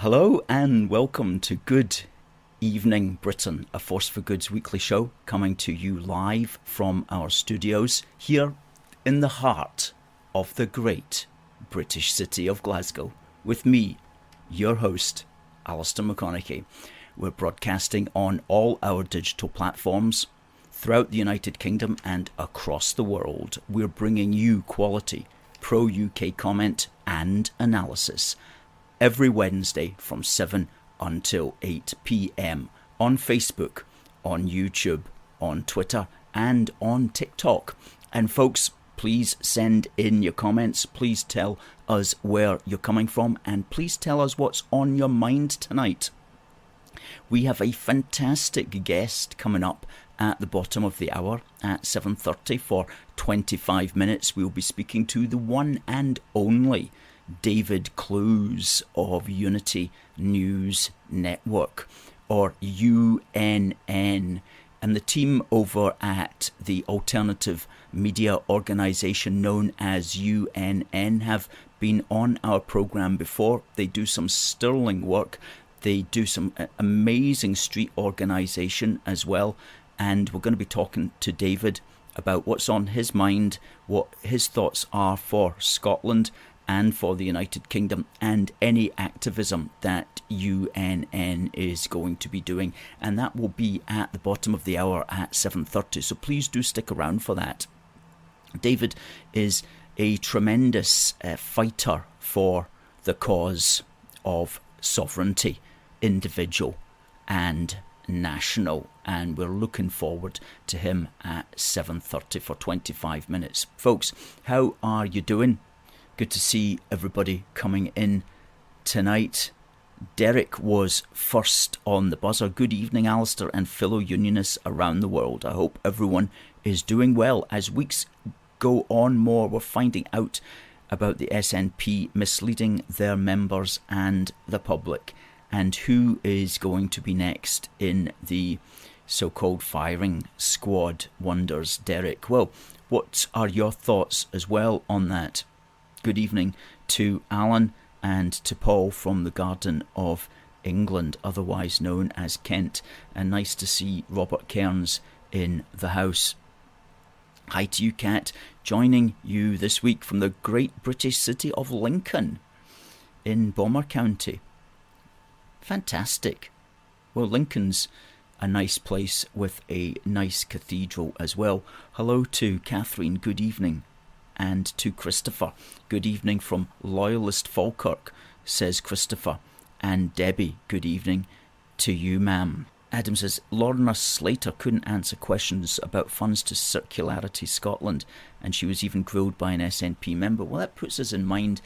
Hello and welcome to Good Evening Britain, a Force for Good's weekly show coming to you live from our studios here in the heart of the great British city of Glasgow with me, your host, Alistair McConnachie. We're broadcasting on all our digital platforms throughout the United Kingdom and across the world. We're bringing you quality pro-UK comment and analysis every Wednesday from 7 until 8 p.m. on Facebook, on YouTube, on Twitter and on TikTok. And folks, please send in your comments. Please tell us where you're coming from and please tell us what's on your mind tonight. We have a fantastic guest coming up at the bottom of the hour at 7:30 for 25 minutes. We'll be speaking to the one and only David Clews of Unity News Network, or UNN, and the team over at the alternative media organisation known as UNN have been on our programme before. They do some sterling work. They do some amazing street organisation as well, and we're going to be talking to David about what's on his mind, what his thoughts are for Scotland and for the United Kingdom, and any activism that UNN is going to be doing, and that will be at the bottom of the hour at 7:30, so please do stick around for that. David is a tremendous fighter for the cause of sovereignty, individual and national, and we're looking forward to him at 7:30 for 25 minutes. Folks, how are you doing? Good to see everybody coming in tonight. Derek was first on the buzzer. Good evening, Alistair and fellow unionists around the world. I hope everyone is doing well. As weeks go on more, we're finding out about the SNP misleading their members and the public, and who is going to be next in the so-called firing squad, wonders Derek. Well, what are your thoughts as well on that? Good evening to Alan and to Paul from the Garden of England, otherwise known as Kent. And nice to see Robert Cairns in the house. Hi to you, Kat, joining you this week from the great British city of Lincoln in Bomber County. Fantastic. Well, Lincoln's a nice place with a nice cathedral as well. Hello to Catherine, good evening. And to Christopher, good evening from Loyalist Falkirk, says Christopher. And Debbie, good evening to you, ma'am. Adam says, Lorna Slater couldn't answer questions about funds to Circularity Scotland, and she was even grilled by an SNP member. Well, that puts us in mind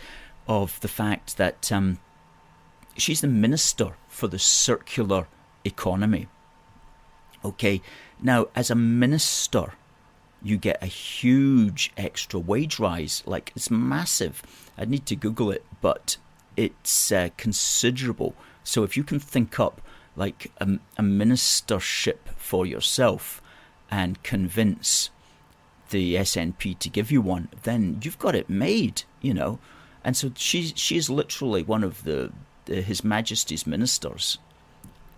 of the fact that she's the Minister for the Circular Economy. Okay, now as a minister, you get a huge extra wage rise. Like, it's massive. I'd need to Google it, but it's considerable. So if you can think up like a ministership for yourself and convince the SNP to give you one, then you've got it made, you know. And so she is literally one of His Majesty's ministers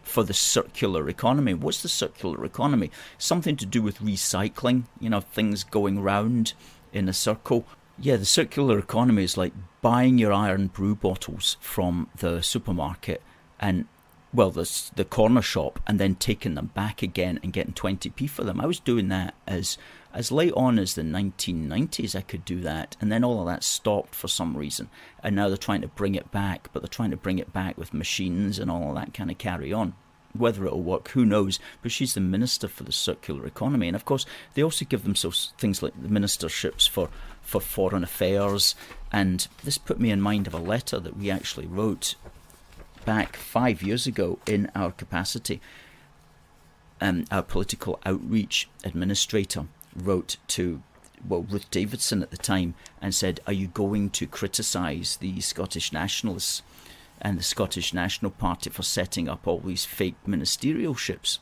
for the circular economy. What's the circular economy? Something to do with recycling, you know, things going round in a circle. Yeah, the circular economy is like buying your iron brew bottles from the supermarket and, well, the corner shop, and then taking them back again and getting 20p for them. I was doing that as late on as the 1990s. I could do that, and then all of that stopped for some reason, and now they're trying to bring it back, but they're trying to bring it back with machines and all of that kind of carry on. Whether it'll work, who knows, but she's the Minister for the Circular Economy. And of course they also give themselves things like the ministerships for foreign affairs, and this put me in mind of a letter that we actually wrote back 5 years ago in our capacity. Our political outreach administrator wrote to, well, Ruth Davidson at the time, and said, are you going to criticise the Scottish Nationalists and the Scottish National Party for setting up all these fake ministerialships?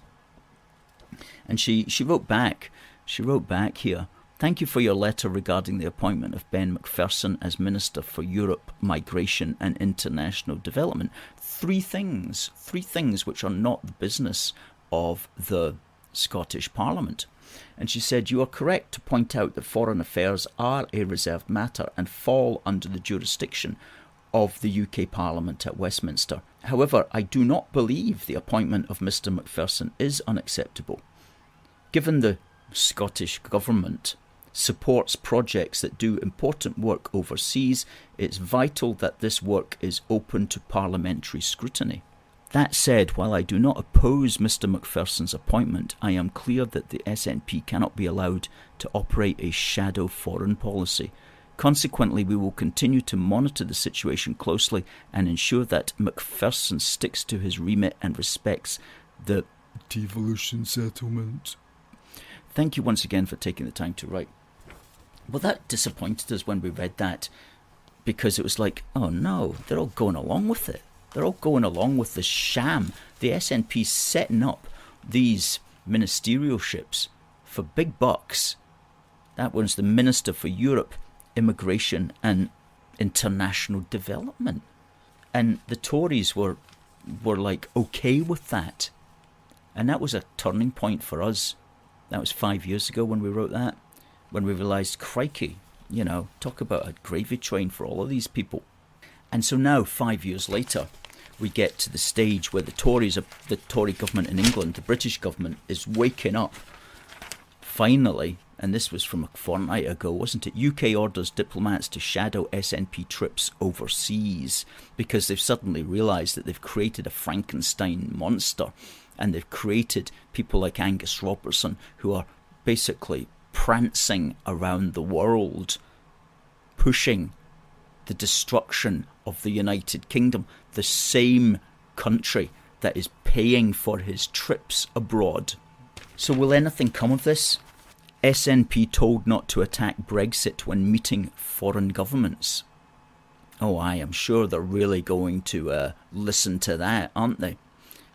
And she wrote back here Thank you for your letter regarding the appointment of Ben Macpherson as Minister for Europe, Migration and International Development. Three things which are not the business of the Scottish Parliament. And she said, you are correct to point out that foreign affairs are a reserved matter and fall under the jurisdiction of the UK Parliament at Westminster. However, I do not believe the appointment of Mr Macpherson is unacceptable. Given the Scottish Government supports projects that do important work overseas, it's vital that this work is open to parliamentary scrutiny. That said, while I do not oppose Mr Macpherson's appointment, I am clear that the SNP cannot be allowed to operate a shadow foreign policy. Consequently, we will continue to monitor the situation closely and ensure that Macpherson sticks to his remit and respects the devolution settlement. Thank you once again for taking the time to write. Well, that disappointed us when we read that, because it was like, oh no, they're all going along with it. They're all going along with the sham. The SNP setting up these ministerialships for big bucks. That one's the Minister for Europe, Immigration and International Development. And the Tories were like okay with that. And that was a turning point for us. That was 5 years ago when we wrote that, when we realised, crikey, talk about a gravy train for all of these people. And so now, 5 years later, we get to the stage where the Tory government in England, the British government, is waking up, finally, and this was from a fortnight ago, wasn't it? UK orders diplomats to shadow SNP trips overseas because they've suddenly realised that they've created a Frankenstein monster, and they've created people like Angus Robertson who are basically prancing around the world, pushing the destruction of the United Kingdom, the same country that is paying for his trips abroad. So will anything come of this? SNP told not to attack Brexit when meeting foreign governments. Oh, I am sure they're really going to listen to that, aren't they?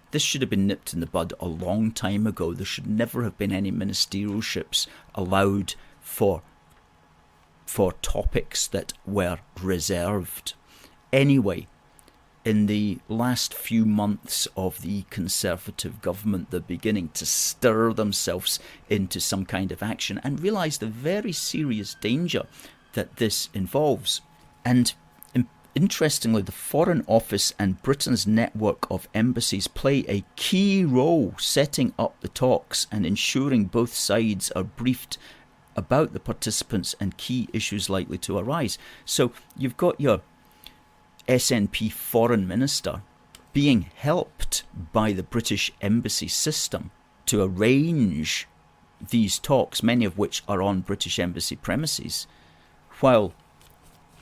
This should have been nipped in the bud a long time ago. There should never have been any ministerialships allowed for topics that were reserved. Anyway, in the last few months of the Conservative government, they're beginning to stir themselves into some kind of action and realise the very serious danger that this involves. And interestingly, the Foreign Office and Britain's network of embassies play a key role setting up the talks and ensuring both sides are briefed about the participants and key issues likely to arise. So you've got your SNP foreign minister being helped by the British embassy system to arrange these talks, many of which are on British embassy premises, while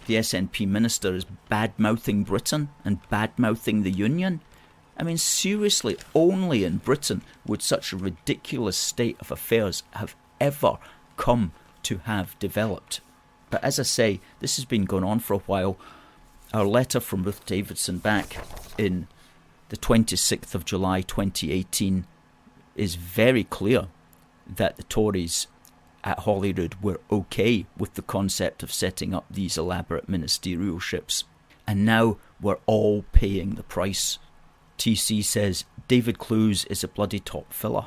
the SNP minister is bad-mouthing Britain and bad-mouthing the Union. I mean, seriously, only in Britain would such a ridiculous state of affairs have ever come to have developed. But as I say, this has been going on for a while. Our letter from Ruth Davidson back in the 26th of July 2018 is very clear that the Tories at Holyrood were okay with the concept of setting up these elaborate ministerialships. And now we're all paying the price. TC says, David Clews is a bloody top filler.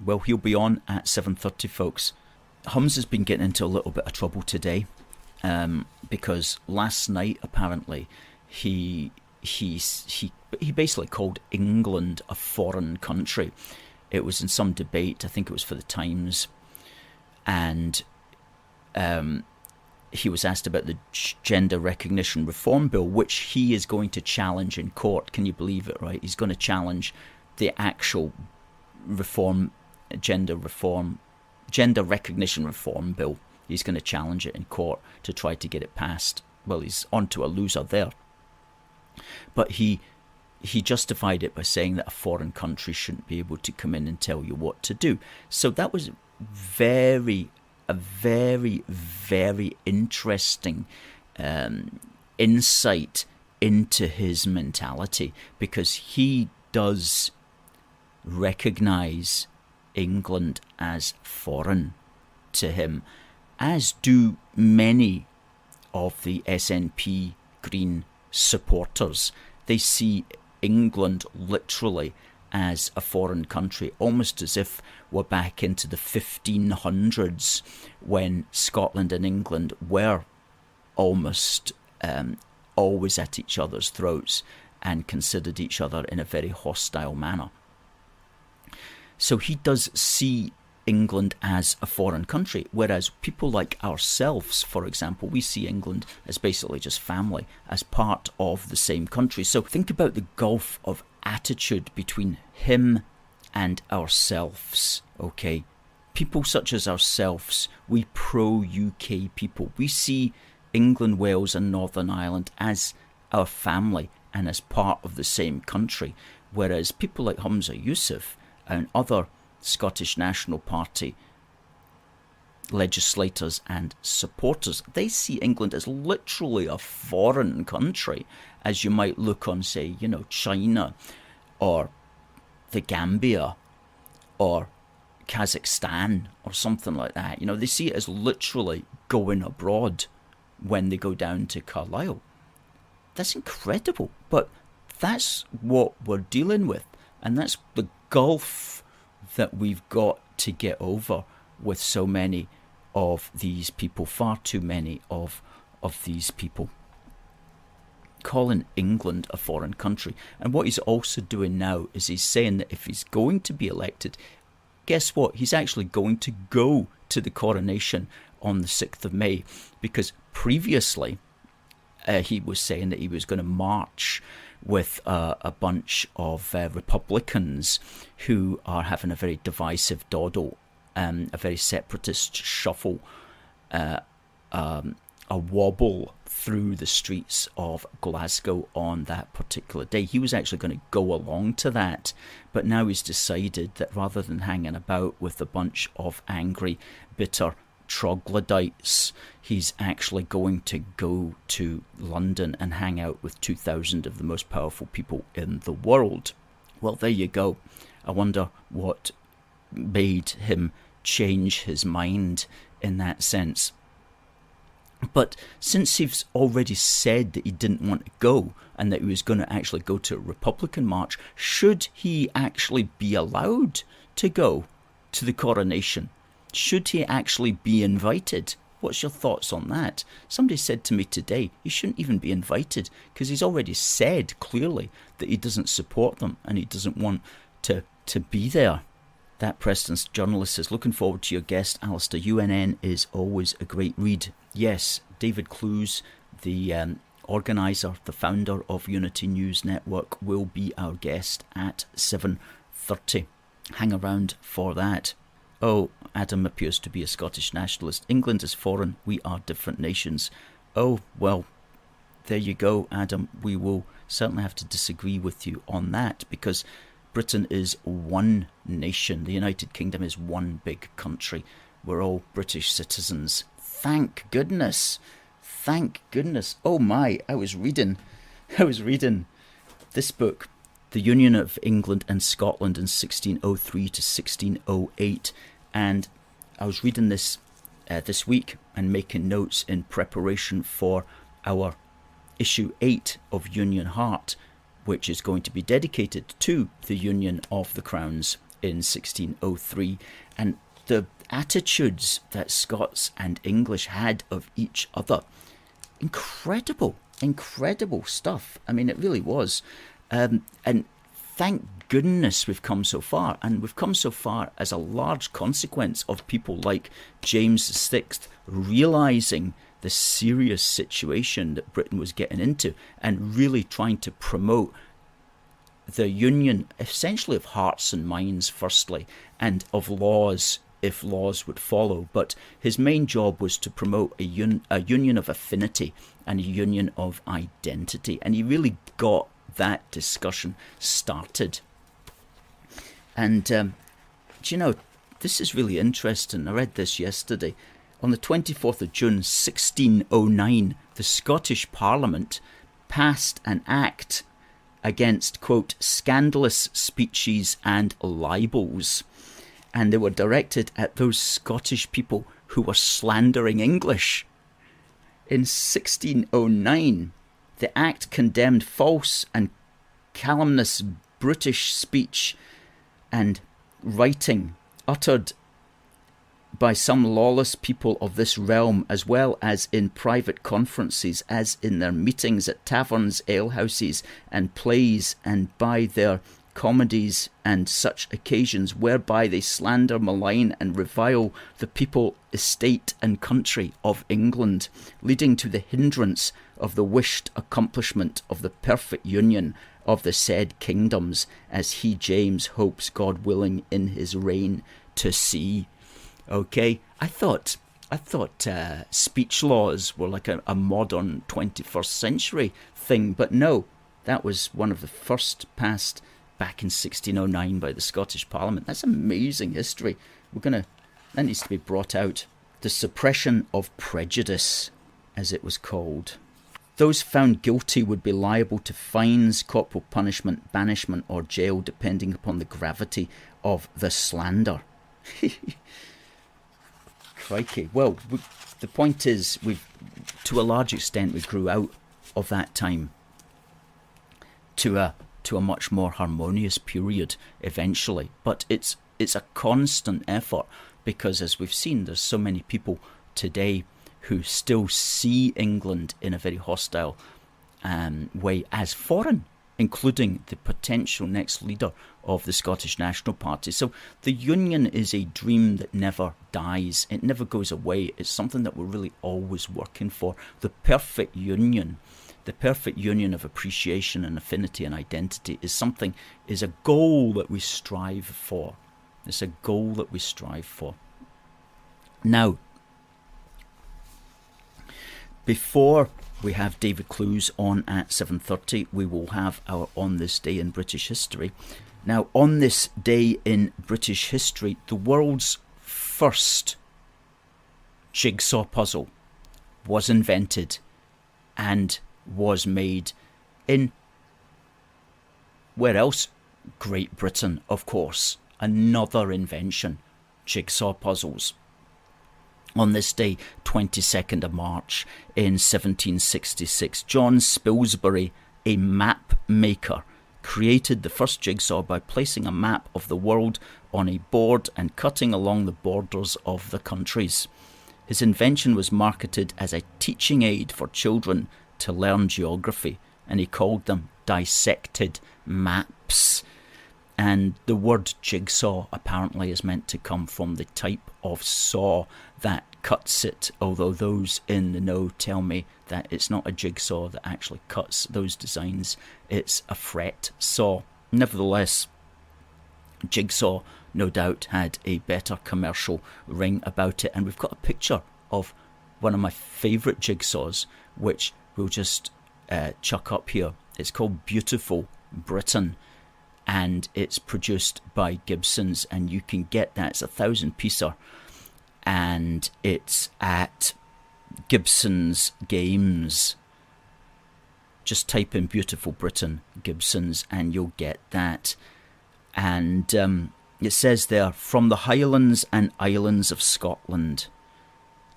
Well, he'll be on at 7:30, folks. Hums has been getting into a little bit of trouble today because last night, apparently, he basically called England a foreign country. It was in some debate, I think it was for the Times, and he was asked about the Gender Recognition Reform Bill, which he is going to challenge in court. Can you believe it, right? He's going to challenge the actual Gender Recognition Reform Bill. He's going to challenge it in court to try to get it passed. Well, he's onto a loser there. But he justified it by saying that a foreign country shouldn't be able to come in and tell you what to do. So that was a very, very interesting insight into his mentality, because he does recognise England as foreign to him. as do many of the SNP Green supporters. They see England literally as a foreign country, almost as if we're back into the 1500s when Scotland and England were almost always at each other's throats and considered each other in a very hostile manner. So he does see England as a foreign country, whereas people like ourselves, for example, we see England as basically just family, as part of the same country. So think about the gulf of attitude between him and ourselves, okay? People such as ourselves, we pro-UK people, we see England, Wales and Northern Ireland as our family and as part of the same country, whereas people like Humza Yousaf and other Scottish National Party legislators and supporters, they see England as literally a foreign country, as you might look on, say, China or the Gambia or Kazakhstan or something like that. They see it as literally going abroad when they go down to Carlisle. That's incredible, but that's what we're dealing with, and that's the gulf that we've got to get over with so many of these people, far too many of these people, calling England a foreign country. And what he's also doing now is he's saying that if he's going to be elected, guess what? He's actually going to go to the coronation on the 6th of May, because previously he was saying that he was going to march with a bunch of Republicans who are having a very divisive dawdle, a very separatist shuffle, a wobble through the streets of Glasgow on that particular day. He was actually going to go along to that, but now he's decided that rather than hanging about with a bunch of angry, bitter troglodytes, he's actually going to go to London and hang out with 2,000 of the most powerful people in the world. Well, there you go. I wonder what made him change his mind in that sense. But since he's already said that he didn't want to go and that he was going to actually go to a Republican march, should he actually be allowed to go to the coronation? Should he actually be invited? What's your thoughts on that? Somebody said to me today he shouldn't even be invited because he's already said clearly that he doesn't support them and he doesn't want to be there. That Preston's journalist says, looking forward to your guest, Alistair. UNN is always a great read. Yes, David Clews, the organiser, the founder of Unity News Network, will be our guest at 7:30. Hang around for that. Oh, Adam appears to be a Scottish nationalist. England is foreign. We are different nations. Oh, well, there you go, Adam. We will certainly have to disagree with you on that because Britain is one nation. The United Kingdom is one big country. We're all British citizens. Thank goodness. Thank goodness. Oh my, I was reading this book, The Union of England and Scotland in 1603 to 1608. And I was reading this this week and making notes in preparation for our issue 8 of Union Heart, which is going to be dedicated to the Union of the Crowns in 1603. And the attitudes that Scots and English had of each other. Incredible stuff. I mean, it really was. And thank goodness we've come so far. And we've come so far as a large consequence of people like James VI realising the serious situation that Britain was getting into and really trying to promote the union essentially of hearts and minds firstly, and of laws if laws would follow. But his main job was to promote a union of affinity and a union of identity, and he really got that discussion started. And this is really interesting. I read this yesterday. On the 24th of June 1609, the Scottish Parliament passed an act against, quote, scandalous speeches and libels. And they were directed at those Scottish people who were slandering English. In 1609, the Act condemned false and calumnious British speech and writing uttered by some lawless people of this realm, as well as in private conferences, as in their meetings at taverns, alehouses, and plays, and by their comedies and such occasions, whereby they slander, malign, and revile the people, estate, and country of England, leading to the hindrance of the wished accomplishment of the perfect union of the said kingdoms, as he James hopes, God willing, in his reign to see. Okay, I thought speech laws were like a modern 21st century thing, but no, that was one of the first passed back in 1609 by the Scottish Parliament. That's amazing history. That needs to be brought out. The suppression of prejudice, as it was called. Those found guilty would be liable to fines, corporal punishment, banishment, or jail, depending upon the gravity of the slander. Crikey. Well, the point is, to a large extent, we grew out of that time to a much more harmonious period eventually. But it's a constant effort, because as we've seen, there's so many people today who still see England in a very hostile way as foreign, including the potential next leader of the Scottish National Party. So the Union is a dream that never dies. It never goes away. It's something that we're really always working for. The perfect union of appreciation and affinity and identity is a goal that we strive for. It's a goal that we strive for. Now, before we have David Clews on at 7:30, we will have our On This Day in British History. Now, on this day in British history, the world's first jigsaw puzzle was invented and was made in, where else? Great Britain, of course. Another invention, jigsaw puzzles. On this day, 22nd of March in 1766, John Spilsbury, a map maker, created the first jigsaw by placing a map of the world on a board and cutting along the borders of the countries. His invention was marketed as a teaching aid for children to learn geography, and he called them dissected maps. And the word jigsaw apparently is meant to come from the type of saw that cuts it, although those in the know tell me that it's not a jigsaw that actually cuts those designs, it's a fret saw. Nevertheless, jigsaw no doubt had a better commercial ring about it, and we've got a picture of one of my favourite jigsaws, which we'll just chuck up here. It's called Beautiful Britain, and it's produced by Gibson's, and you can get that. It's a 1,000-piecer, and it's at Gibson's Games. Just type in Beautiful Britain Gibson's and you'll get that. And it says there, from the Highlands and Islands of Scotland,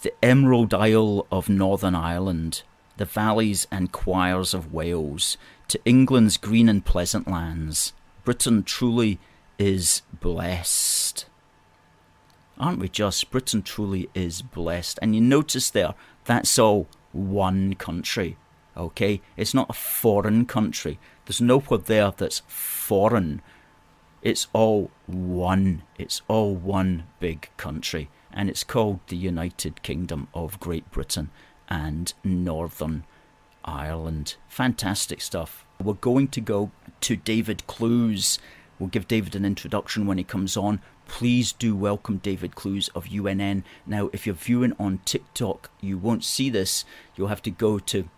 the Emerald Isle of Northern Ireland, the valleys and choirs of Wales, to England's green and pleasant lands, Britain truly is blessed. Aren't we just? Britain truly is blessed. And you notice there, that's all one country, okay? It's not a foreign country. There's nowhere there that's foreign. It's all one. It's all one big country. And it's called the United Kingdom of Great Britain and Northern Ireland. Fantastic stuff. We're going to go to David Clews. We'll give David an introduction when he comes on. Please do welcome David Clews of UNN. Now, if you're viewing on TikTok, you won't see this. You'll have to go to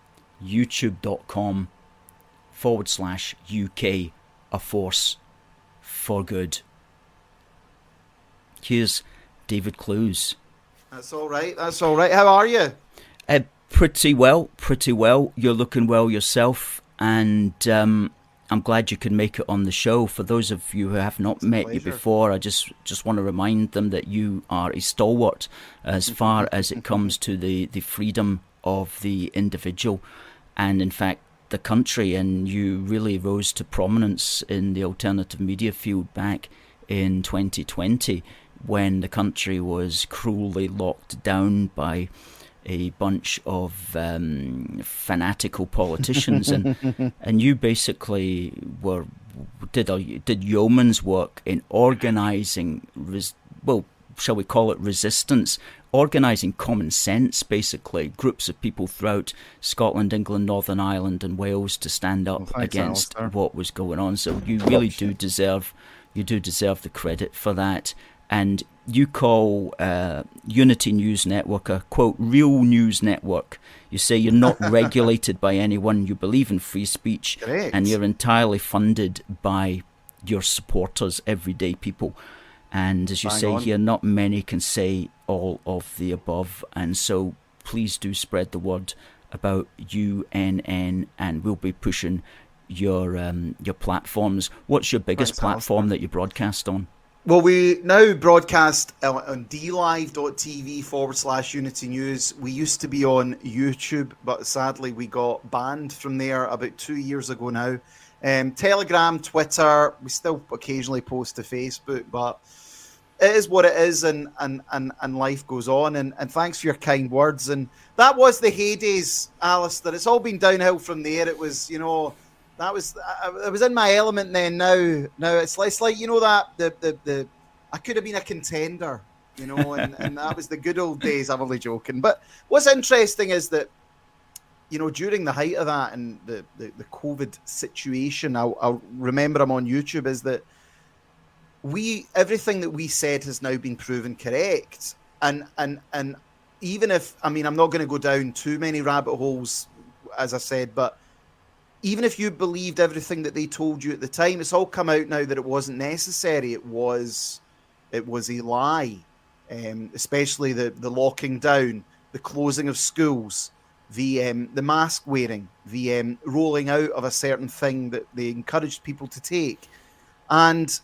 youtube.com/UK, a force for good. Here's David Clews. That's all right. That's all right. How are you? Pretty well. You're looking well yourself. And I'm glad you could make it on the show. For those of you who have not met you before, I just want to remind them that you are a stalwart as far as it comes to the freedom of the individual and, in fact, the country. And you really rose to prominence in the alternative media field back in 2020 when the country was cruelly locked down by a bunch of fanatical politicians, and you basically did yeoman's work in organising, shall we call it resistance, organising common sense, basically, groups of people throughout Scotland, England, Northern Ireland and Wales to stand up against what was going on. So you really do deserve the credit for that. And you call Unity News Network a, quote, real news network. You say you're not regulated by anyone, you believe in free speech, Correct. And you're entirely funded by your supporters, everyday people. And as you say here, not many can say all of the above. And so please do spread the word about UNN, and we'll be pushing your platforms. What's your biggest platform that you broadcast on? Well, we now broadcast on dlive.tv/Unity News. We used to be on YouTube, but sadly we got banned from there about 2 years ago now. Telegram, Twitter, we still occasionally post to Facebook, but it is what it is, and life goes on. And thanks for your kind words. And that was the heydays, Alistair. It's all been downhill from there. It was, I was in my element then. Now it's like the I could have been a contender, and that was the good old days. I'm only joking. But what's interesting is that, during the height of that and the COVID situation, I'll remember I'm on YouTube, is that everything that we said has now been proven correct. And even if, I'm not going to go down too many rabbit holes, as I said, but even if you believed everything that they told you at the time, it's all come out now that it wasn't necessary. It was a lie, especially the locking down, the closing of schools, the mask wearing, the rolling out of a certain thing that they encouraged people to take. And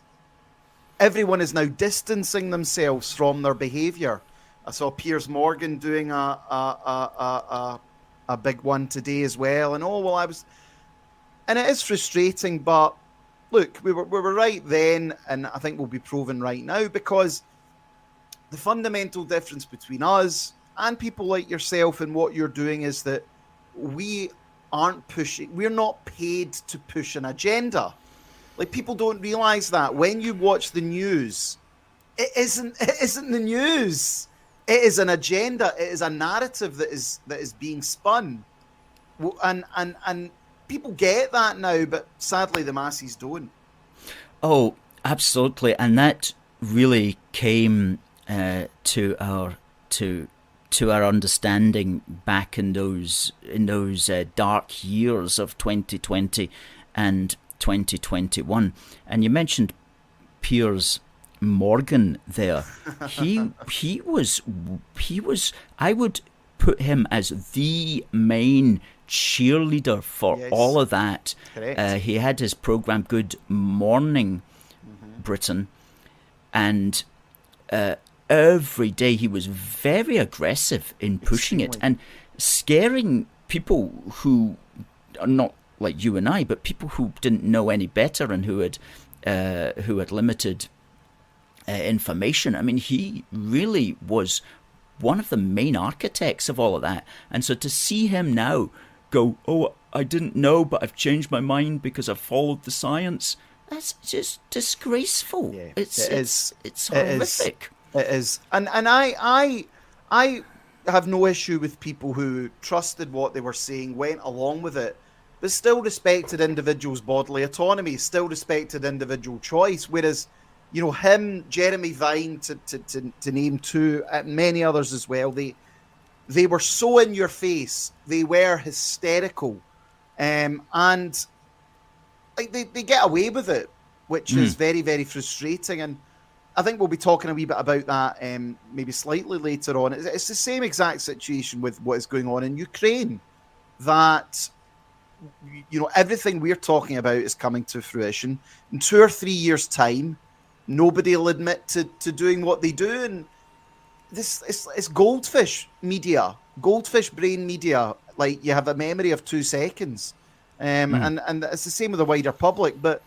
everyone is now distancing themselves from their behaviour. I saw Piers Morgan doing a big one today as well. And and it is frustrating, but look, we were right then, and I think we'll be proven right now, because the fundamental difference between us and people like yourself and what you're doing is that we're not paid to push an agenda. Like, people don't realise that. When you watch the news, it isn't the news. It is an agenda. It is a narrative that is being spun. And people get that now, but sadly the masses don't. Oh, absolutely, and that really came to our understanding back in those dark years of 2020 and 2021. And you mentioned Piers Morgan there. He was. I would put him as the main cheerleader for all of that. He had his program Good Morning Britain, and every day he was very aggressive in pushing it and scaring people who are not like you and I, but people who didn't know any better and who had limited information. I mean, he really was one of the main architects of all of that. And so to see him now go, oh, I didn't know, but I've changed my mind because I've followed the science, that's just disgraceful. Yeah, it's horrific. It is. And I have no issue with people who trusted what they were saying, went along with it, but still respected individuals' bodily autonomy, still respected individual choice. Whereas, him, Jeremy Vine, to name two, and many others as well, they were so in your face, they were hysterical, and like they get away with it, which is very, very frustrating. And I think we'll be talking a wee bit about that maybe slightly later on. It's the same exact situation with what is going on in Ukraine, that everything we're talking about is coming to fruition. In 2 or 3 years' time, nobody will admit to doing what they do. And it's goldfish media, goldfish brain media. Like, you have a memory of 2 seconds. And it's the same with the wider public. But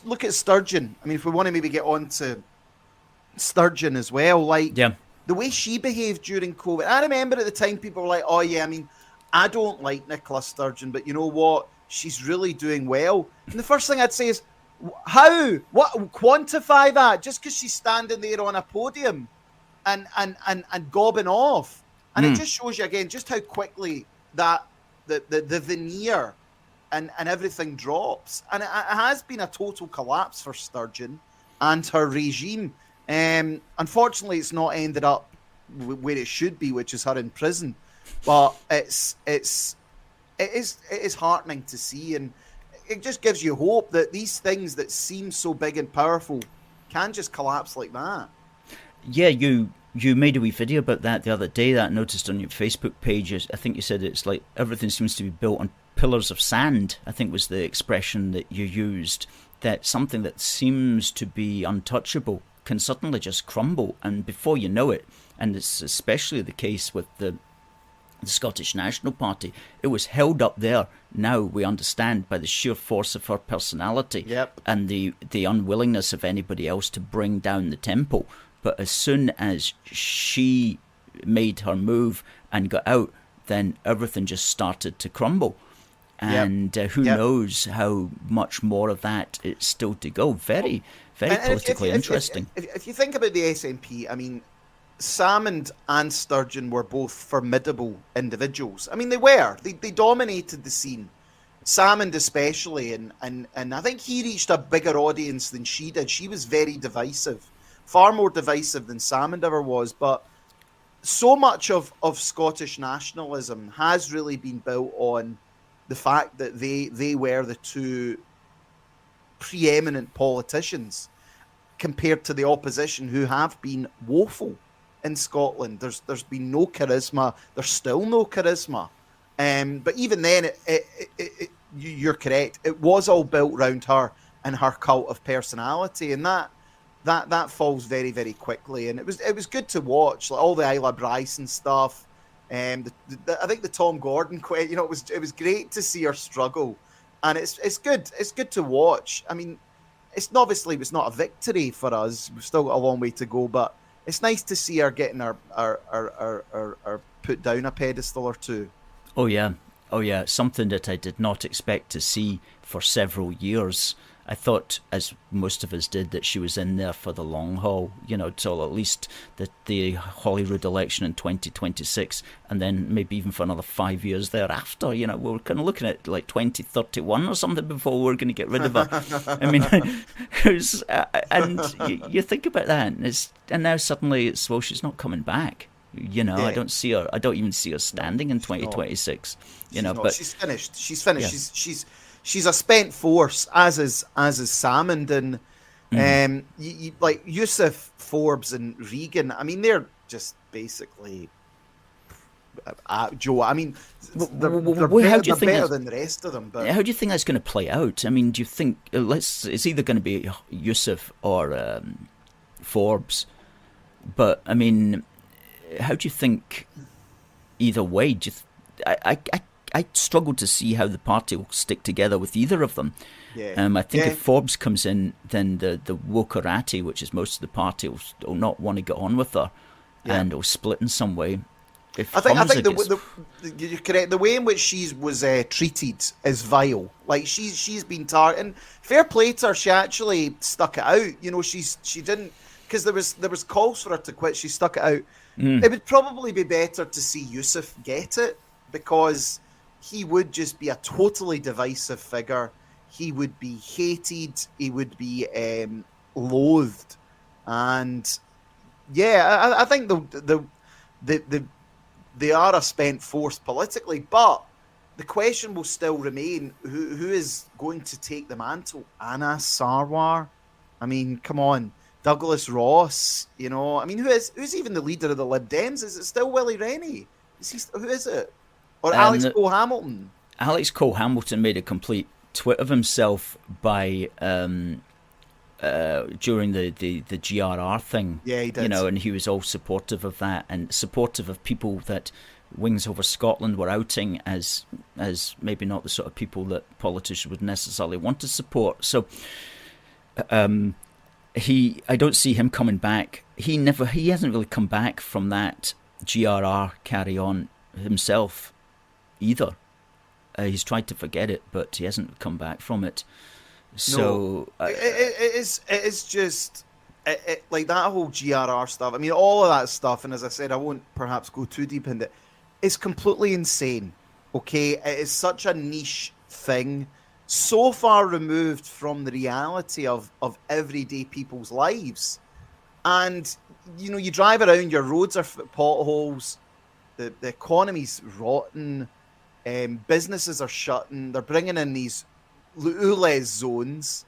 look at Sturgeon. I mean, if we want to maybe get on to Sturgeon as well, like, the way she behaved during COVID. I remember at the time people were like, oh yeah, I mean, I don't like Nicola Sturgeon, but you know what? She's really doing well. And the first thing I'd say is, how? What? Quantify that. Just because she's standing there on a podium and gobbing off. And it just shows you again just how quickly that the veneer and everything drops. And it has been a total collapse for Sturgeon and her regime. Unfortunately, it's not ended up where it should be, which is her in prison. But it is heartening to see, and it just gives you hope that these things that seem so big and powerful can just collapse like that. Yeah, you made a wee video about that the other day that I noticed on your Facebook page. I think you said it's like everything seems to be built on pillars of sand, I think was the expression that you used, that something that seems to be untouchable can suddenly just crumble, and before you know it, and it's especially the case with the Scottish National Party, it was held up there, now we understand, by the sheer force of her personality and the unwillingness of anybody else to bring down the tempo. But as soon as she made her move and got out, then everything just started to crumble. And who knows how much more of that is still to go. Very politically interesting. If you think about the SNP, I mean, Salmond and Sturgeon were both formidable individuals. I mean, they dominated the scene. Salmond especially, and I think he reached a bigger audience than she did. She was very divisive, far more divisive than Salmond ever was. But so much of Scottish nationalism has really been built on the fact that they were the 2 preeminent politicians compared to the opposition, who have been woeful in Scotland. There's been no charisma. There's still no charisma. But even then, you're correct. It was all built around her and her cult of personality, and that falls very, very quickly. And it was good to watch, like all the Isla Bryson stuff. I think the Tom Gordon quit. It was great to see her struggle, and it's good. It's good to watch. I mean, it's not a victory for us. We've still got a long way to go, but it's nice to see her getting her put down a pedestal or 2. Oh yeah, something that I did not expect to see for several years. I thought, as most of us did, that she was in there for the long haul, till at least the Holyrood election in 2026, and then maybe even for another 5 years thereafter. We were kind of looking at like 2031 or something before we were going to get rid of her. I mean, you think about that, and now suddenly it's, well, she's not coming back. I don't see her. I don't even see her standing in 2026. But she's finished. She's finished. Yeah. She's a spent force, as is Salmond, and like Yousaf, Forbes, and Regan. I mean, they're just basically Joe. I mean, they're better than the rest of them. But how do you think that's going to play out? I mean, do you think it's either going to be Yousaf or Forbes? But I mean, how do you think? Either way, I struggle to see how the party will stick together with either of them. I think if Forbes comes in, then the Wokarati, which is most of the party, will not want to get on with her, and will split in some way. I think you're correct. The way in which she was treated is vile. Like she's been targeted. And fair play to her, she actually stuck it out. She didn't, because there was calls for her to quit. She stuck it out. It would probably be better to see Yousaf get it, because he would just be a totally divisive figure. He would be hated. He would be loathed, and I think they are a spent force politically. But the question will still remain: who is going to take the mantle? Anna Sarwar? I mean, come on, Douglas Ross. I mean, who's even the leader of the Lib Dems? Is it still Willie Rennie? Who is it? Or Alex Cole Hamilton? Alex Cole-Hamilton made a complete twit of himself by during the GRR thing. Yeah, he did. And he was all supportive of that and supportive of people that Wings Over Scotland were outing as maybe not the sort of people that politicians would necessarily want to support. So I don't see him coming back. He hasn't really come back from that GRR carry on himself either. He's tried to forget it, but he hasn't come back from it. So no, it is just like that whole GRR stuff. I mean, all of that stuff, and as I said, I won't perhaps go too deep into it. It's completely insane. Okay, it is such a niche thing, so far removed from the reality of everyday people's lives. And you drive around, your roads are potholes, the economy's rotten, businesses are shutting. They're bringing in these ULEZ zones.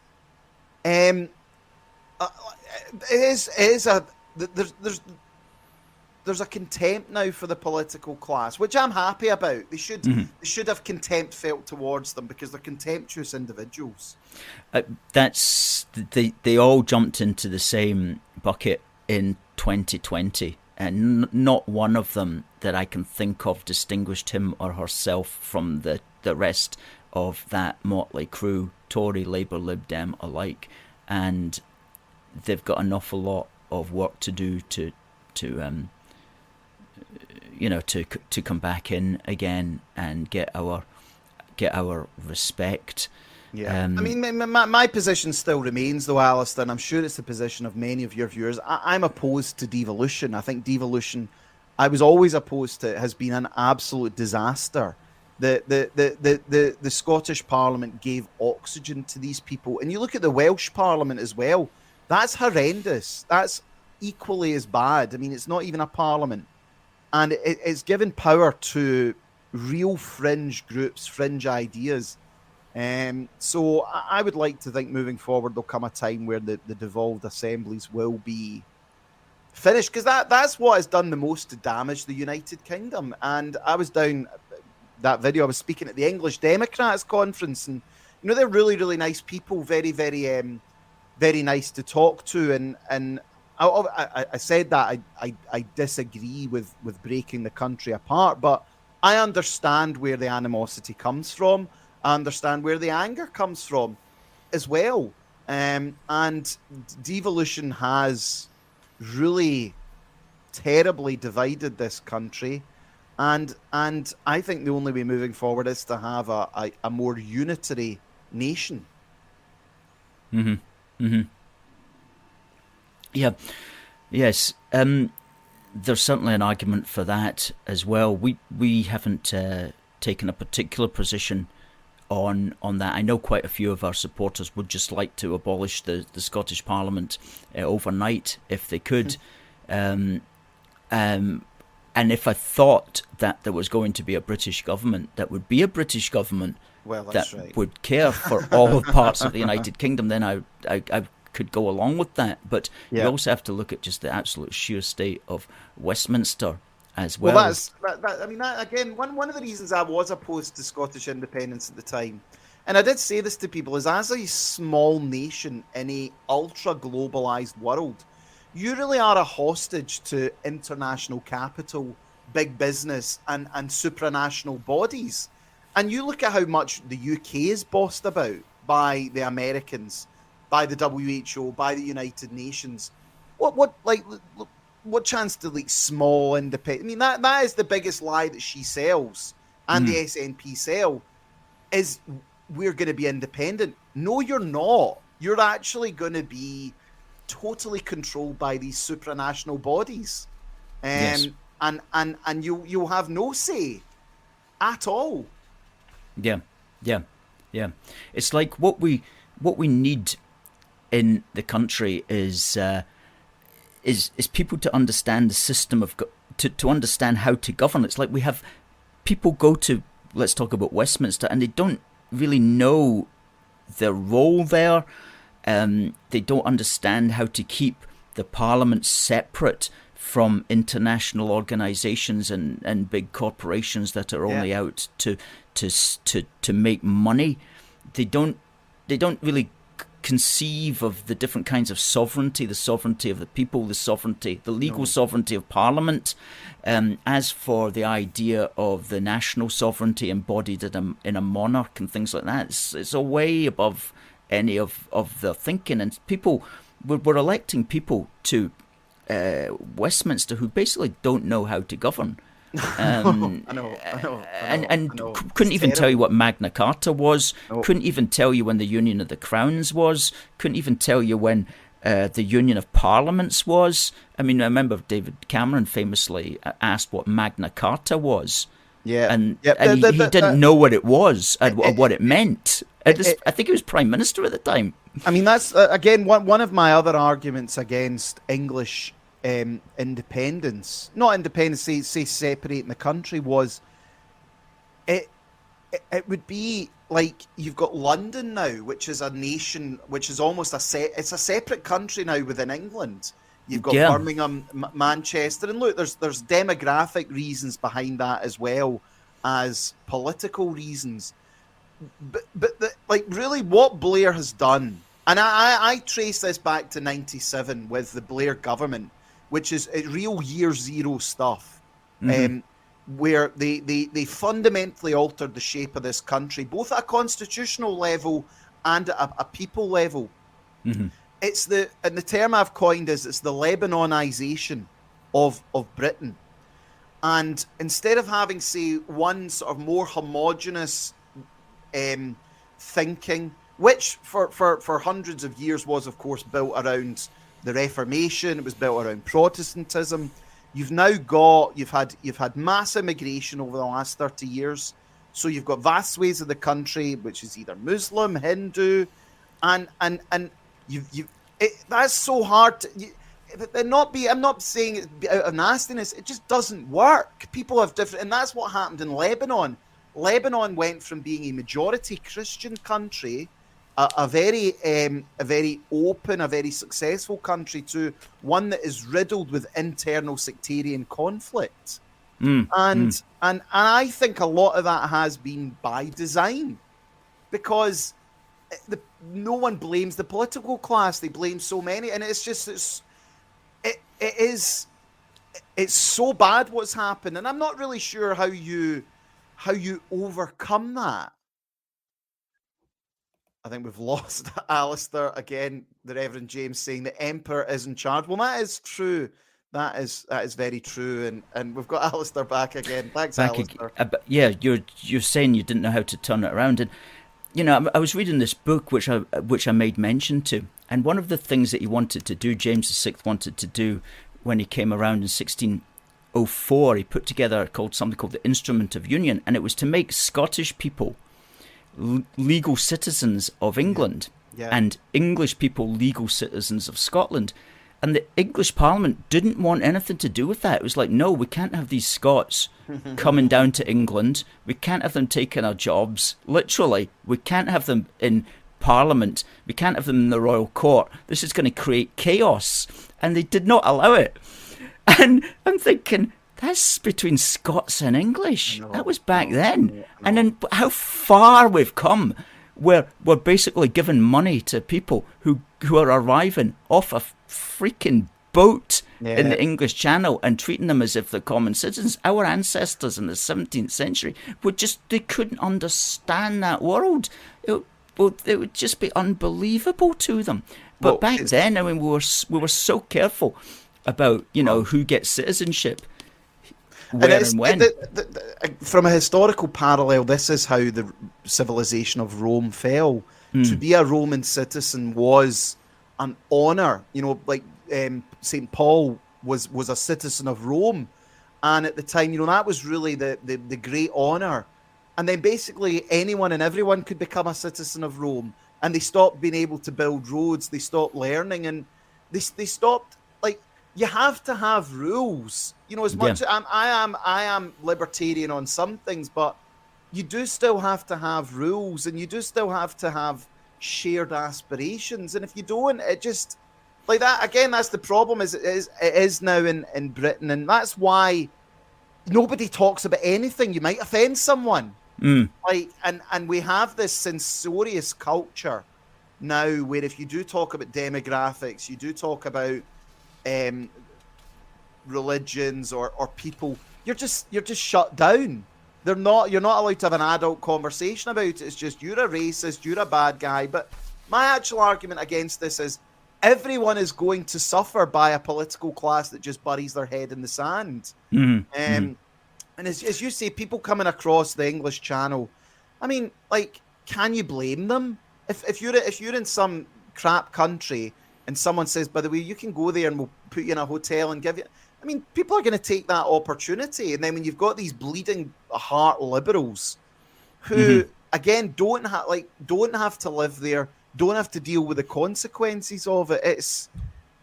There's a contempt now for the political class, which I'm happy about. They should have contempt felt towards them because they're contemptuous individuals. They all jumped into the same bucket in 2020, and not one of them that I can think of distinguished him or herself from the rest of that motley crew, Tory, Labour, Lib Dem alike, and they've got an awful lot of work to do to come back in again and get our respect. Yeah, I mean, my position still remains, though, Alistair, and I'm sure it's the position of many of your viewers. I'm opposed to devolution. I think devolution, I was always opposed to it, has been an absolute disaster. The Scottish Parliament gave oxygen to these people, and you look at the Welsh Parliament as well. That's horrendous. That's equally as bad. I mean, it's not even a parliament, and it's given power to real fringe groups, fringe ideas. So I would like to think moving forward there'll come a time where the devolved assemblies will be finished, because that's what has done the most to damage the United Kingdom. And I was down that video, I was speaking at the English Democrats conference, and they're really, really nice people, very, very very nice to talk to, and I said that I disagree with breaking the country apart, but I understand where the animosity comes from. I understand where the anger comes from as well. And devolution has really terribly divided this country. And I think the only way moving forward is to have a more unitary nation. Mm-hmm. Mm-hmm. Yeah. Yes. There's certainly an argument for that as well. We haven't taken a particular position on that. I know quite a few of our supporters would just like to abolish the Scottish Parliament overnight if they could. And if I thought that there was going to be a British government that would be a British government would care for all parts of the United Kingdom, then I could go along with that. But you also have to look at just the absolute sheer state of Westminster as well. That again, one of the reasons I was opposed to Scottish independence at the time, and I did say this to people, is as a small nation in a ultra-globalised world, you really are a hostage to international capital, big business, and supranational bodies. And you look at how much the UK is bossed about by the Americans, by the WHO, by the United Nations. What chance do small independent? I mean, that is the biggest lie that she sells, and the SNP sell, is we're going to be independent. No, you're not. You're actually going to be totally controlled by these supranational bodies, yes. and you'll have no say at all. Yeah. It's like what we need in the country is people to understand the system to understand how to govern. It's like we have people go to, let's talk about Westminster, and they don't really know their role there. They don't understand how to keep the Parliament separate from international organisations and big corporations that are only out to to make money. They don't really conceive of the different kinds of sovereignty, the sovereignty of the people, the legal sovereignty of Parliament. As for the idea of the national sovereignty embodied in a monarch and things like that, it's a way above any of their thinking. And people, we're electing people to Westminster who basically don't know how to govern. I know. Couldn't even tell you what Magna Carta was. Couldn't even tell you when the Union of the Crowns was. Couldn't even tell you when the Union of Parliaments was. I mean, I remember David Cameron famously asked what Magna Carta was. Yeah, and he didn't know what it was and what it meant. I think he was Prime Minister at the time. I mean, that's again one of my other arguments against English independence, not independence, say separating the country, was it would be like you've got London now, which is a nation, which is almost it's a separate country now within England. You've got Birmingham, Manchester, and look, there's demographic reasons behind that as well as political reasons. But really, what Blair has done, and I trace this back to '97 with the Blair government, which is real year zero stuff, where they fundamentally altered the shape of this country, both at a constitutional level and at a people level. It's the term I've coined is it's the Lebanonization of Britain. And instead of having, say, one sort of more homogenous thinking, which for hundreds of years was, of course, built around the Reformation, it was built around Protestantism. You've had mass immigration over the last 30 years. So you've got vast swathes of the country which is either Muslim, Hindu, and that's so hard to. I'm not saying it out of nastiness. It just doesn't work. People have different, and that's what happened in Lebanon. Lebanon went from being a majority Christian country, a very open, a very successful country, to one that is riddled with internal sectarian conflict. And I think a lot of that has been by design, because no one blames the political class. They blame so many, and it's so bad what's happened, and I'm not really sure how you overcome that. I think we've lost Alistair again. The Reverend James saying the Emperor is in charge. Well, that is true. That is very true, and we've got Alistair back again. Thanks, Alistair. Yeah, you're saying you didn't know how to turn it around, and you know, I was reading this book which I made mention to, and one of the things that he wanted to do, James VI wanted to do when he came around in 1604, he put together something called the Instrument of Union, and it was to make Scottish people legal citizens of England, and English people legal citizens of Scotland. And the English Parliament didn't want anything to do with that. It was like, no, we can't have these Scots coming down to England. We can't have them taking our jobs. Literally, we can't have them in Parliament. We can't have them in the royal court. This is going to create chaos. And they did not allow it. And I'm thinking, that's between Scots and English. That was back then. And then how far we've come. We're basically giving money to people who are arriving off a freaking boat in the English Channel and treating them as if they're common citizens. Our ancestors in the 17th century they couldn't understand that world. It would just be unbelievable to them. But back then, I mean, we were so careful about, who gets citizenship. Where and when. From a historical parallel, this is how the civilization of Rome fell. To be a Roman citizen was an honour. Like St. Paul was a citizen of Rome. And at the time, that was really the great honour. And then basically anyone and everyone could become a citizen of Rome. And they stopped being able to build roads. They stopped learning. And they stopped, you have to have rules. As much as I am libertarian on some things, but you do still have to have rules, and you do still have to have shared aspirations. And if you don't, it just like that again. That's the problem. It is now in Britain, and that's why nobody talks about anything. You might offend someone, Like, and we have this censorious culture now where if you do talk about demographics, you do talk about religions or people, you're just shut down. You're not allowed to have an adult conversation about it. It's just, you're a racist, you're a bad guy. But my actual argument against this is everyone is going to suffer by a political class that just buries their head in the sand. And as you say, people coming across the English Channel, I mean, like, can you blame them? If you're in some crap country and someone says, by the way, you can go there and we'll put you in a hotel and give you, I mean, people are going to take that opportunity. And then when you've got these bleeding heart liberals who, again, don't have to live there, don't have to deal with the consequences of it. It's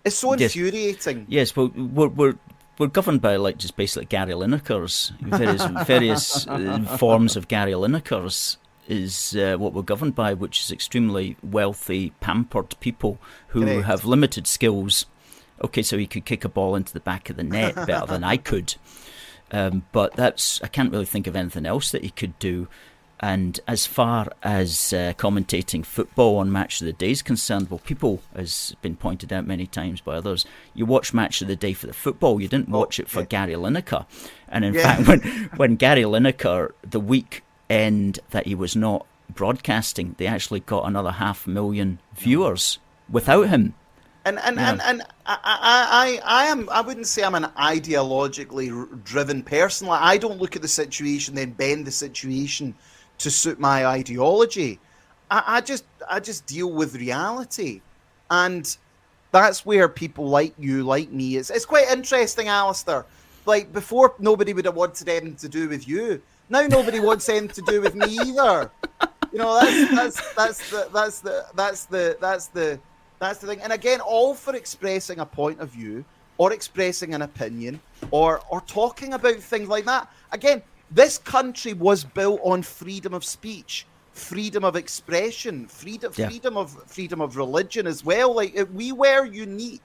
so infuriating. Yes, well, we're governed by, like, just basically Gary Linekers. Various forms of Gary Linekers is what we're governed by, which is extremely wealthy, pampered people who have limited skills. Okay, so he could kick a ball into the back of the net better than I could. But I can't really think of anything else that he could do. And as far as commentating football on Match of the Day is concerned, well, people, as been pointed out many times by others, you watch Match of the Day for the football. You didn't watch it for Gary Lineker. And in fact, when Gary Lineker, the weekend that he was not broadcasting, they actually got another 500,000 viewers without him. And I wouldn't say I'm an ideologically driven person. Like, I don't look at the situation then bend the situation to suit my ideology. I just deal with reality, and that's where people like you, like me, it's quite interesting, Alistair. Like, before, nobody would have wanted anything to do with you. Now nobody wants anything to do with me either. You know, that's the thing. And again, all for expressing a point of view or expressing an opinion or talking about things like that. Again, this country was built on freedom of speech, freedom of expression, freedom of religion as well. Like, we were unique.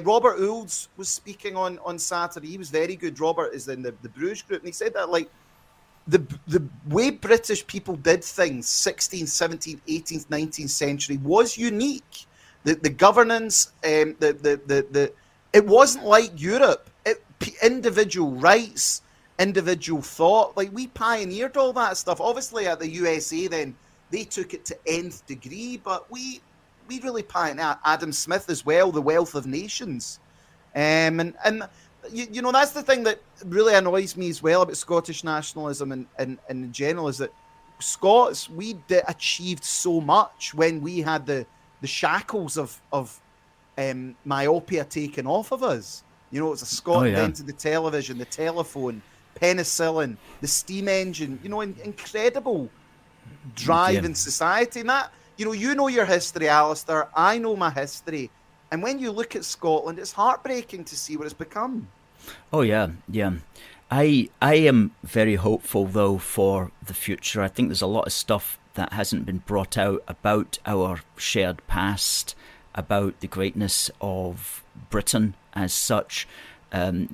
Robert Oulds was speaking on Saturday. He was very good. Robert is in the Bruges group, and he said that, like, the way British people did things 16th, 17th, 18th, 19th century was unique. The governance, it wasn't like Europe. Individual rights, individual thought. Like, we pioneered all that stuff. Obviously, at the USA, then they took it to nth degree, but we really pioneered. Adam Smith as well, the Wealth of Nations, and you know, that's the thing that really annoys me as well about Scottish nationalism and in general, is that Scots, we achieved so much when we had the shackles of myopia taken off of us. You know, it's a Scot invented the television, the telephone, penicillin, the steam engine, you know, incredible drive in society. And that, you know your history, Alistair. I know my history. And when you look at Scotland, it's heartbreaking to see what it's become. Oh, yeah. I am very hopeful, though, for the future. I think there's a lot of stuff that hasn't been brought out about our shared past, about the greatness of Britain as such,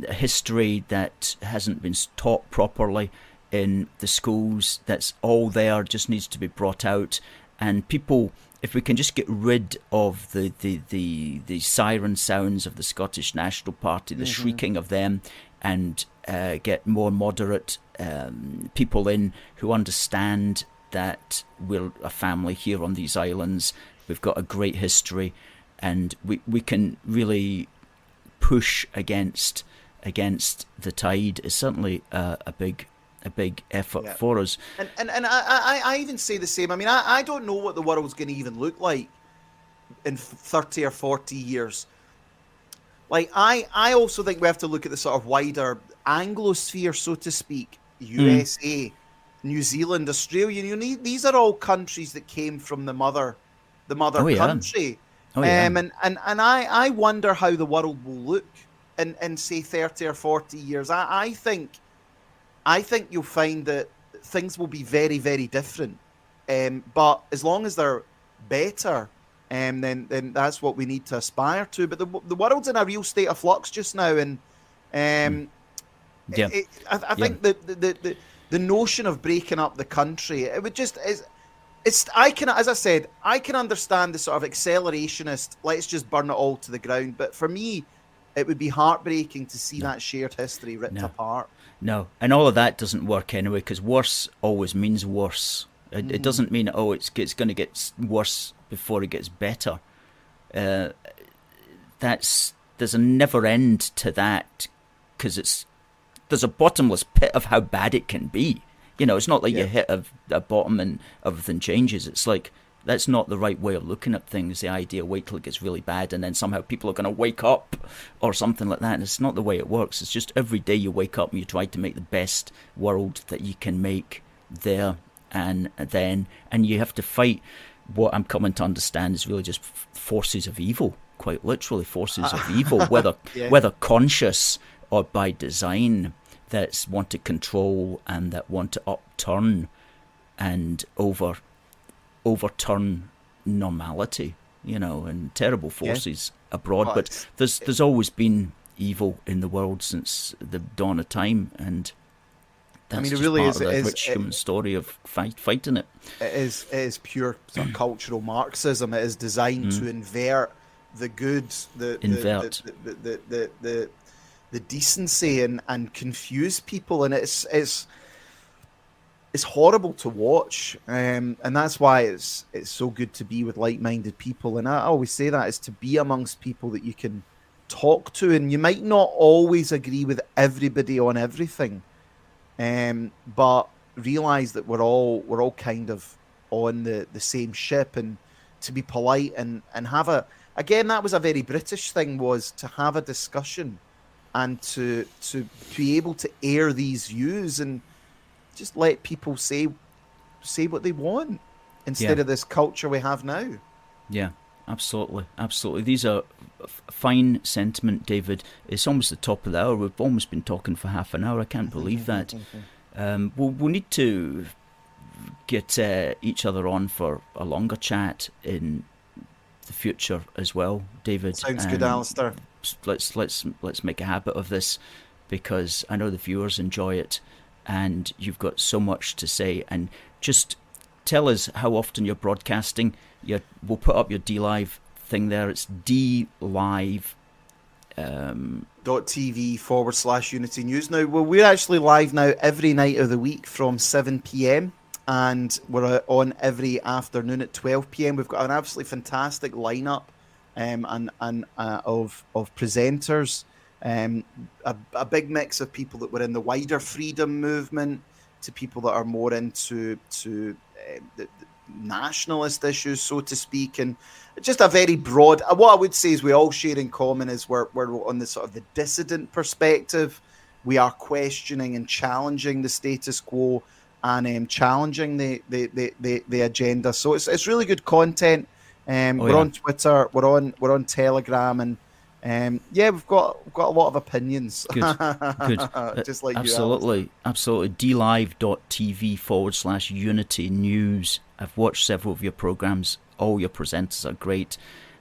history that hasn't been taught properly in the schools. That's all there, just needs to be brought out. And people, if we can just get rid of the siren sounds of the Scottish National Party, the shrieking of them, and get more moderate people in who understand that we're a family here on these islands, we've got a great history, and we can really push against the tide, is certainly a big effort for us. And I even say the same. I mean, I don't know what the world's going to even look like in 30 or 40 years. Like, I also think we have to look at the sort of wider Anglosphere, so to speak. USA, New Zealand, Australia. You know, these are all countries that came from the mother country. And I wonder how the world will look in say 30 or 40 years. I think you'll find that things will be very, very different. But as long as they're better, then that's what we need to aspire to. But the world's in a real state of flux just now, and I think that the notion of breaking up the country, it would just I can, as I said, I can understand the sort of accelerationist, let's just burn it all to the ground. But for me, it would be heartbreaking to see that shared history ripped apart. No, and all of that doesn't work anyway, because worse always means worse. It doesn't mean, it's going to get worse before it gets better. There's a never end to that, because there's a bottomless pit of how bad it can be. It's not like you hit a bottom and everything changes. It's like, that's not the right way of looking at things. The idea, wait till it gets really bad and then somehow people are going to wake up or something like that. And it's not the way it works. It's just every day you wake up and you try to make the best world that you can make there and then. And you have to fight what I'm coming to understand is really just forces of evil, quite literally forces of evil, whether conscious or by design, that want to control and that want to upturn and overturn normality, and terrible forces abroad. But there's always been evil in the world since the dawn of time, and that's it really part of the rich human story of fighting it. It is pure sort of cultural Marxism. It is designed to invert the good, the decency and confuse people, and it's horrible to watch, and that's why it's so good to be with like-minded people. And I always say that is to be amongst people that you can talk to, and you might not always agree with everybody on everything, but realize that we're all kind of on the same ship, and to be polite and have that was a very British thing, was to have a discussion and to be able to air these views and just let people say what they want instead of this culture we have now. Yeah, absolutely. These are fine sentiment, David. It's almost the top of the hour. We've almost been talking for half an hour. I can't believe that. We'll need to get each other on for a longer chat in the future as well, David. Sounds good, Alistair. Let's make a habit of this, because I know the viewers enjoy it, and you've got so much to say. And just tell us how often you're broadcasting. We'll put up your DLive thing there. It's DLive. .tv/Unity News. Now, we're actually live now every night of the week from 7 p.m. and we're on every afternoon at 12 p.m. We've got an absolutely fantastic lineup of presenters, a big mix of people that were in the wider freedom movement to people that are more into the nationalist issues, so to speak, and just a very broad. What I would say is we all share in common is we're on the sort of the dissident perspective. We are questioning and challenging the status quo and challenging the agenda. So it's really good content. We're on Twitter, we're on Telegram, and we've got a lot of opinions. Good. Just like absolutely. DLive.tv/Unity News. I've watched several of your programs. All your presenters are great.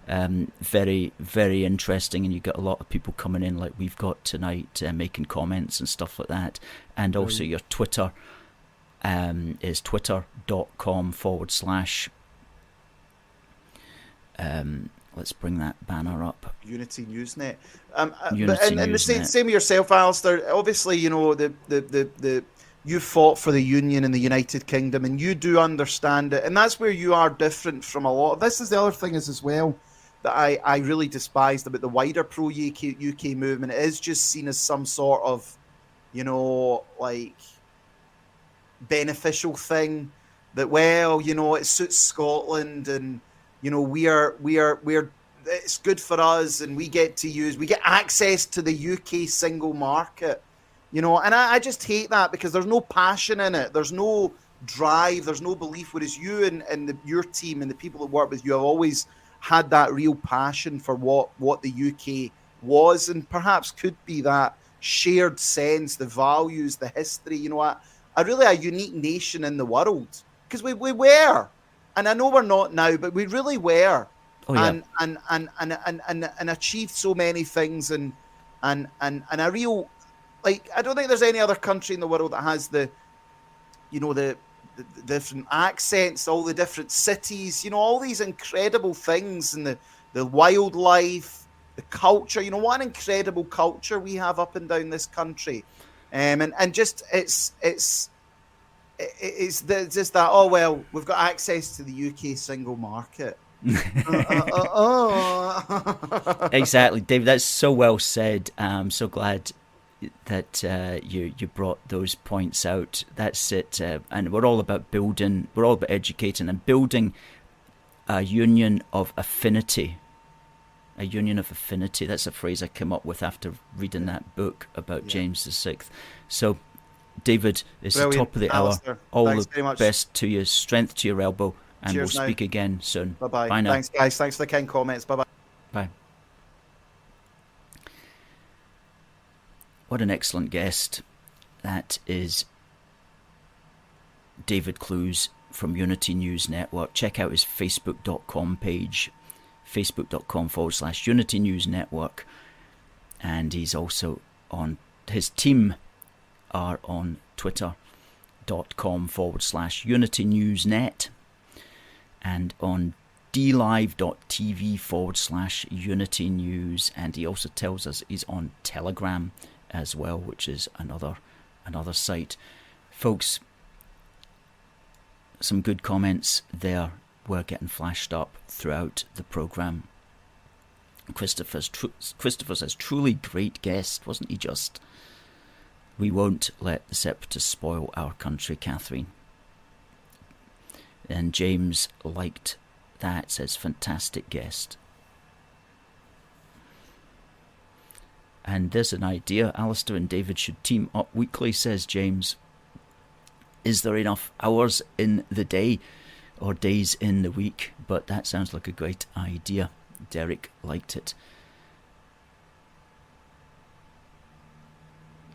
Very, very interesting, and you got a lot of people coming in like we've got tonight, making comments and stuff like that. And also your Twitter is twitter.com/ let's bring that banner up. Unity Newsnet. And the same with yourself, Alistair. Obviously, the you fought for the Union in the United Kingdom, and you do understand it, and that's where you are different from a lot. This is the other thing as well that I really despised about the wider pro-UK movement. It is just seen as some sort of, like beneficial thing that, it suits Scotland, and we're it's good for us, and we get access to the UK single market, and I just hate that, because there's no passion in it, there's no drive, there's no belief, whereas you and your team and the people that work with you have always had that real passion for what the UK was and perhaps could be, that shared sense, the values, the history, a really a unique nation in the world, because we were. And I know we're not now, but we really were, and achieved so many things, and a real, like, I don't think there's any other country in the world that has the the different accents, all the different cities, all these incredible things, and the wildlife, the culture. What an incredible culture we have up and down this country, and just it's just that, oh well, we've got access to the UK single market. Exactly, David. That's so well said. I'm so glad that you brought those points out. That's it. And we're all about building. We're all about educating and building a union of affinity. A union of affinity. That's a phrase I came up with after reading that book about James VI. So, David, it's the top of the Alistair, hour. All thanks the very much. best to you. Strength to your elbow. And Cheers we'll speak again soon. Bye-bye. Bye now. Thanks, guys. Thanks for the kind comments. Bye-bye. Bye. What an excellent guest. That is David Clews from Unity News Network. Check out his facebook.com page, facebook.com/Unity News Network. And he's also on, his team are on twitter.com/Unity News Net and on dlive.tv/Unity News. And he also tells us he's on Telegram as well, which is another site. Folks, some good comments there were getting flashed up throughout the programme. Christopher says, truly great guest, wasn't he just? We won't let the separatists spoil our country, Catherine. And James liked that, says, fantastic guest. And there's an idea, Alistair and David should team up weekly, says James. Is there enough hours in the day or days in the week? But that sounds like a great idea. Derek liked it.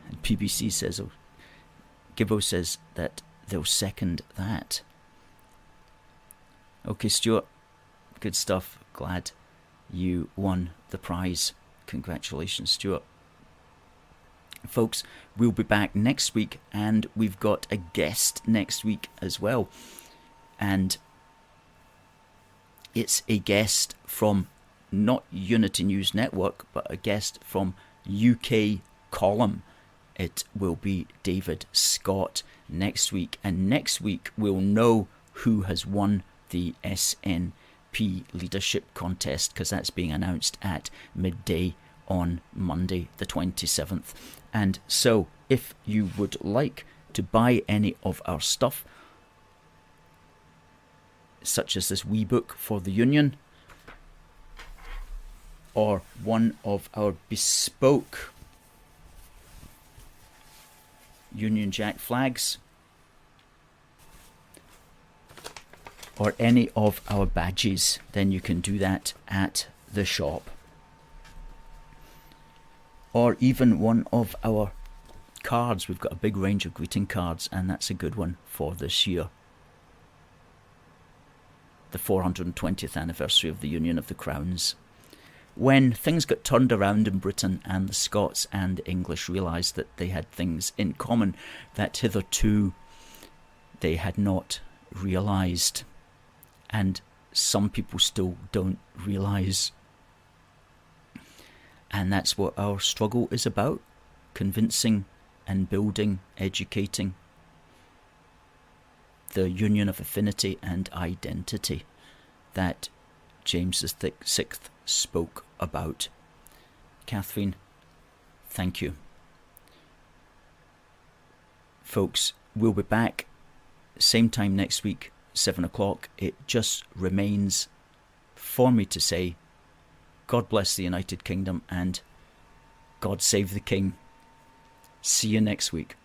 And PBC says, Gibbo says that they'll second that. Okay, Stuart, good stuff. Glad you won the prize. Congratulations, Stuart. Folks, we'll be back next week, and we've got a guest next week as well. And it's a guest from not Unity News Network, but a guest from UK Column. It will be David Scott next week. And next week we'll know who has won the SNP leadership contest, because that's being announced at midday on Monday the 27th. And so if you would like to buy any of our stuff, such as this wee book for the Union, or one of our bespoke Union Jack flags, or any of our badges, then you can do that at the shop. Or even one of our cards. We've got a big range of greeting cards, and that's a good one for this year. The 420th anniversary of the Union of the Crowns. When things got turned around in Britain and the Scots and the English realised that they had things in common that hitherto they had not realised. And some people still don't realise. And that's what our struggle is about. Convincing and building, educating the union of affinity and identity that James VI spoke about. Catherine, thank you. Folks, we'll be back same time next week, 7 o'clock. It just remains for me to say, God bless the United Kingdom and God save the King. See you next week.